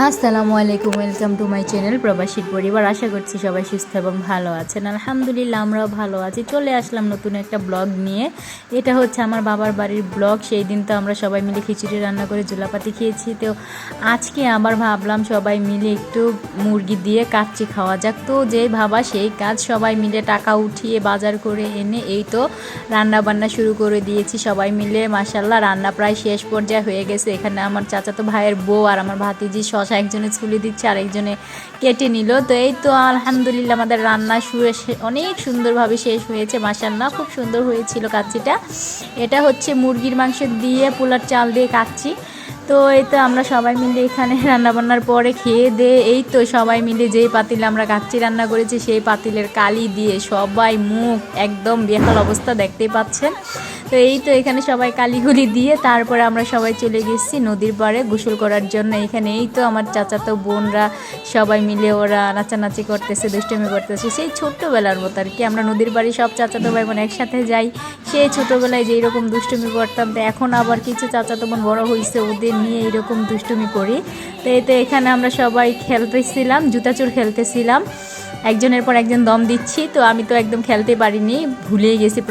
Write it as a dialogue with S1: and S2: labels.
S1: আসসালামু আলাইকুম, welcome to my channel প্রবাসীর পরিবার। আশা করছি সবাই সুস্থ এবং ভালো আছেন। আলহামদুলিল্লাহ আমরাও ভালো আছি। চলে আসলাম নতুন একটা ব্লগ নিয়ে। এটা হচ্ছে আমার বাবার বাড়ির ব্লগ। সেই দিন তো আমরা সবাই মিলে খিচুড়ি রান্না করে জুলাপাতি খেয়েছি। তো আজকে আবার ভাবলাম সবাই মিলে একটু মুরগি দিয়ে কাচ্চি খাওয়া যাক। তো যেই ভাবা সেই কাজ, সবাই মিলে টাকা উঠিয়ে বাজার করে এনে এই তো রান্না বান্না শুরু করে দিয়েছি সবাই মিলে। মাশাআল্লাহ রান্না প্রায় শেষ পর্যায়ে হয়ে গেছে। এখানে আমার চাচাতো ভাইয়ের বউ আর আমার ভাতিজি শশা একজনে ছুলে দিচ্ছে আর একজনে কেটে নিল। তো এই তো আলহামদুলিল্লাহ আমাদের রান্না অনেক সুন্দরভাবে শেষ হয়েছে। মাশাআল্লাহ খুব সুন্দর হয়েছিল কাচ্চিটা। এটা হচ্ছে মুরগির মাংস দিয়ে পোলার চাল দিয়ে কাচ্চি। তো এই তো আমরা সবাই মিলে এখানে রান্নাবান্নার পরে খেয়ে দিয়ে এই তো সবাই মিলে যেই পাতিলে আমরা কাচ্চি রান্না করেছি সেই পাতিলের কালি দিয়ে সবাই মুখ একদম বেহাল অবস্থা, দেখতেই পাচ্ছেন। তো এই তো এখানে সবাই কালিগুলি দিয়ে তারপরে আমরা সবাই চলে গেছি নদীর পাড়ে গোসল করার জন্য। এখানে এই তো আমার চাচাতো বোনরা সবাই মিলে ওরা নাচানাচি করতেছে, দুষ্টুমি করতেছে, সেই ছোট্টবেলার মতো আর কি। আমরা নদীর বাড়ি সব চাচাতো ভাই বোন একসাথে যাই, সেই ছোটোবেলায় যেই রকম দুষ্টুমি করতাম। তো এখন আবার কিছু চাচাতো বোন বড় হয়েছে, ওদের নিয়ে এইরকম দুষ্টুমি করি। তো এতে এখানে আমরা সবাই খেলতেছিলাম, জুতাচোর খেলতেছিলাম, একজনের পর একজন দম দিচ্ছি। তো আমি তো একদম খেলতে পারিনি, ভুলেই গেছি।